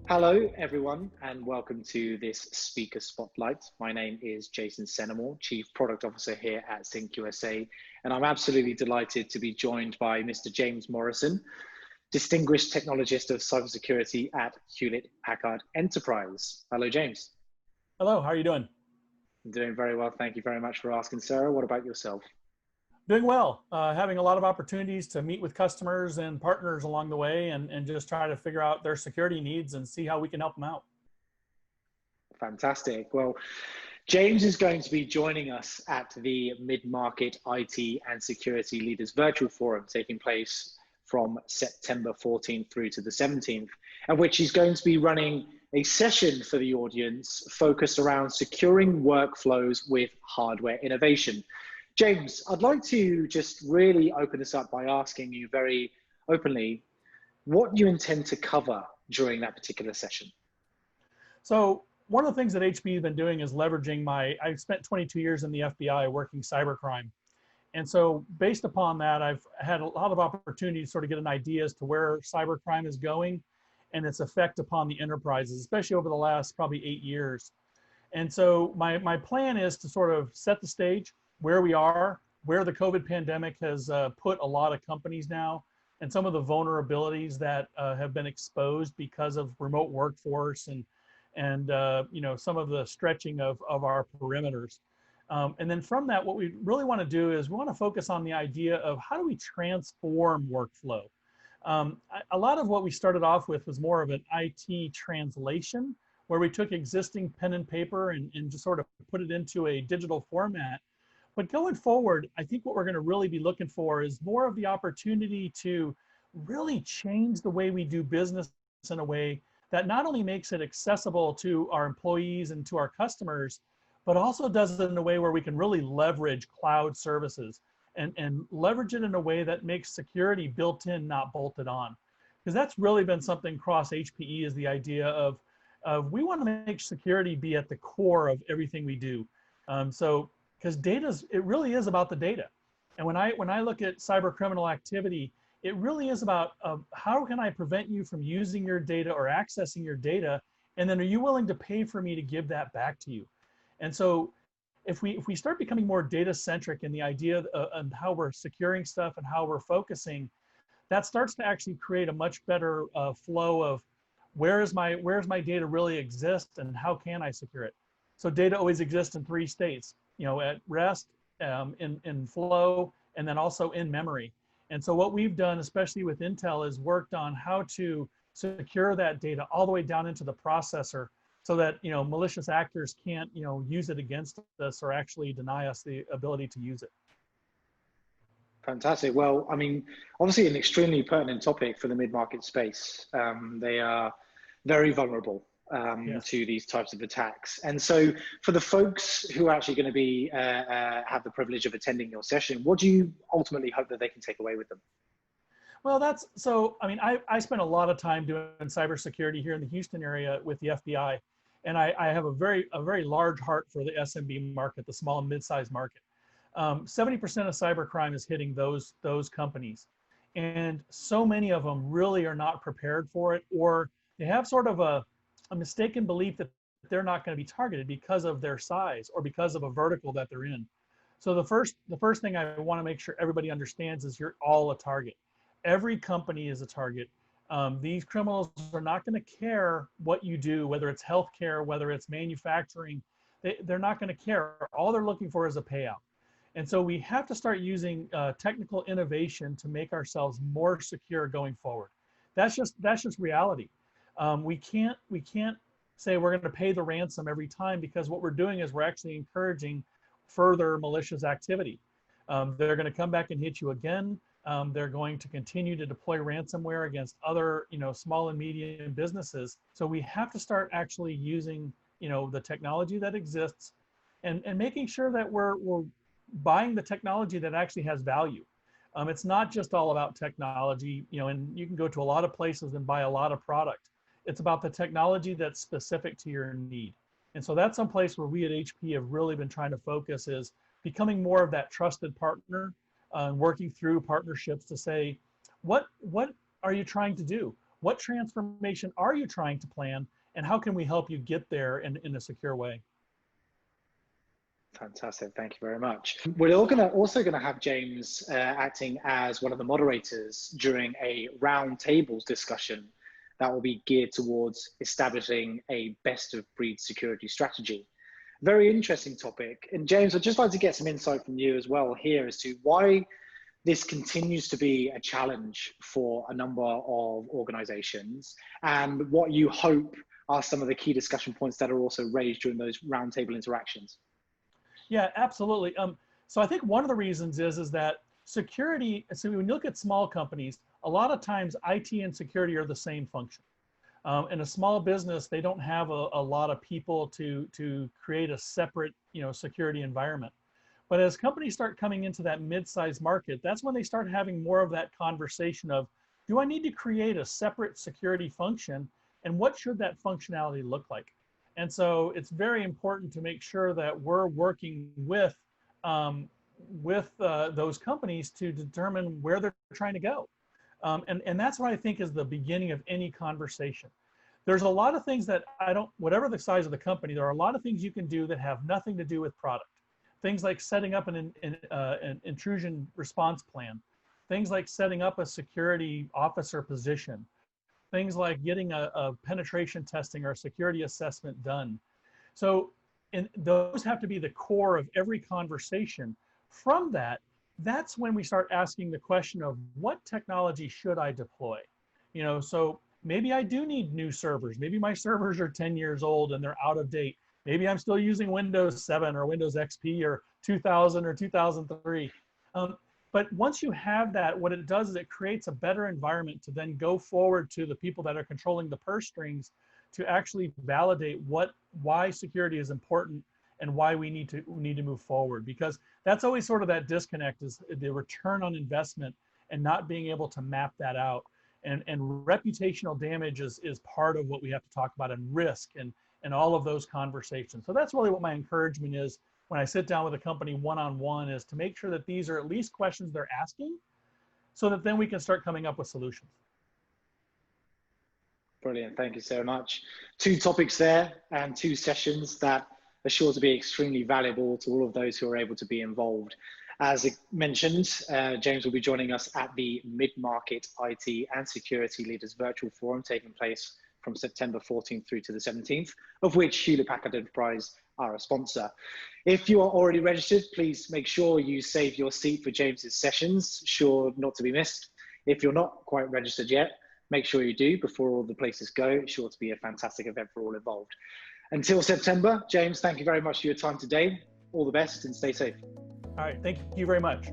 Hello, everyone, and welcome to this speaker spotlight. My name is Jason Senamore, Chief Product Officer here at SINC USA, and I'm absolutely delighted to be joined by Mr. James Morrison, Distinguished Technologist of Cybersecurity at Hewlett Packard Enterprise. Hello, James. Hello, how are you doing? I'm doing very well. Thank you very much for asking, Sarah. What about yourself? Doing well. Having a lot of opportunities to meet with customers and partners along the way and just try to figure out their security needs and see how we can help them out. Fantastic. Well, James is going to be joining us at the Midmarket IT and Security Leaders Virtual Forum taking place from September 14th through to the 17th, at which he's going to be running a session for the audience focused around securing workflows with hardware innovation. James, I'd like to just really open this up by asking you very openly what you intend to cover during that particular session. So one of the things that HP has been doing is leveraging I've spent 22 years in the FBI working cybercrime. And so based upon that, I've had a lot of opportunity to sort of get an idea as to where cybercrime is going and its effect upon the enterprises, especially over the last probably 8 years. And so my plan is to sort of set the stage where we are, where the COVID pandemic has put a lot of companies now, and some of the vulnerabilities that have been exposed because of remote workforce and some of the stretching of our perimeters. And then from that, what we really want to do is we want to focus on the idea of how do we transform workflow. A lot of what we started off with was more of an IT translation, where we took existing pen and paper and just sort of put it into a digital format. But going forward, I think what we're going to really be looking for is more of the opportunity to really change the way we do business in a way that not only makes it accessible to our employees and to our customers, but also does it in a way where we can really leverage cloud services and leverage it in a way that makes security built in, not bolted on. Because that's really been something across HPE, is the idea of we want to make security be at the core of everything we do. Because it really is about the data. And when I look at cyber criminal activity, it really is about how can I prevent you from using your data or accessing your data, and then are you willing to pay for me to give that back to you? And so if we start becoming more data centric in the idea of how we're securing stuff and how we're focusing, that starts to actually create a much better flow of where's my data really exist and how can I secure it. So data always exists in 3 states, at rest, in flow, and then also in memory. And so what we've done, especially with Intel, is worked on how to secure that data all the way down into the processor so that, malicious actors can't, use it against us or actually deny us the ability to use it. Fantastic. Well, I mean, obviously an extremely pertinent topic for the mid-market space. They are very vulnerable Yes. to these types of attacks. And so for the folks who are actually going to be have the privilege of attending your session, what do you ultimately hope that they can take away with them? Well, I spent a lot of time doing cybersecurity here in the Houston area with the FBI, and I have a very large heart for the SMB market, the small and mid-sized market. 70% of cybercrime is hitting those companies, and so many of them really are not prepared for it, or they have sort of a mistaken belief that they're not going to be targeted because of their size or because of a vertical that they're in. So the first thing I want to make sure everybody understands is you're all a target. Every company is a target. These criminals are not going to care what you do, whether it's healthcare, whether it's manufacturing. They're not going to care. All they're looking for is a payout. And so we have to start using technical innovation to make ourselves more secure going forward. That's just reality. We can't say we're going to pay the ransom every time, because what we're doing is we're actually encouraging further malicious activity. They're going to come back and hit you again. They're going to continue to deploy ransomware against other, small and medium businesses. So we have to start actually using, the technology that exists, and making sure that we're buying the technology that actually has value. It's not just all about technology, and you can go to a lot of places and buy a lot of product. It's about the technology that's specific to your need. And so that's some place where we at HP have really been trying to focus, is becoming more of that trusted partner, working through partnerships to say, what are you trying to do? What transformation are you trying to plan, and how can we help you get there in a secure way? Fantastic, thank you very much. We're also gonna have James acting as one of the moderators during a roundtables discussion that will be geared towards establishing a best of breed security strategy. Very interesting topic. And James, I'd just like to get some insight from you as well here as to why this continues to be a challenge for a number of organizations, and what you hope are some of the key discussion points that are also raised during those roundtable interactions. Yeah, absolutely. So I think one of the reasons is that security, so when you look at small companies, a lot of times IT and security are the same function. In a small business, they don't have a lot of people to create a separate, security environment. But as companies start coming into that mid-sized market, that's when they start having more of that conversation of, do I need to create a separate security function, and what should that functionality look like? And so it's very important to make sure that we're working with those companies to determine where they're trying to go. And that's what I think is the beginning of any conversation. There's a lot of things that whatever the size of the company, there are a lot of things you can do that have nothing to do with product. Things like setting up an intrusion response plan. Things like setting up a security officer position. Things like getting a penetration testing or a security assessment done. So those have to be the core of every conversation. From that, that's when we start asking the question of, what technology should I deploy? So maybe I do need new servers. Maybe my servers are 10 years old and they're out of date. Maybe I'm still using Windows 7 or Windows XP or 2000 or 2003. But once you have that, what it does is it creates a better environment to then go forward to the people that are controlling the purse strings to actually validate why security is important and why we need to move forward. Because that's always sort of that disconnect, is the return on investment and not being able to map that out. And reputational damage is part of what we have to talk about, and risk and all of those conversations. So that's really what my encouragement is when I sit down with a company one-on-one, is to make sure that these are at least questions they're asking, so that then we can start coming up with solutions. Brilliant, thank you so much. 2 topics there and 2 sessions that are sure to be extremely valuable to all of those who are able to be involved. As mentioned, James will be joining us at the Midmarket IT and Security Leaders Virtual Forum, taking place from September 14th through to the 17th, of which Hewlett Packard Enterprise are a sponsor. If you are already registered, please make sure you save your seat for James's sessions, sure not to be missed. If you're not quite registered yet, make sure you do before all the places go. It's sure to be a fantastic event for all involved. Until September, James, thank you very much for your time today. All the best and stay safe. All right, thank you very much.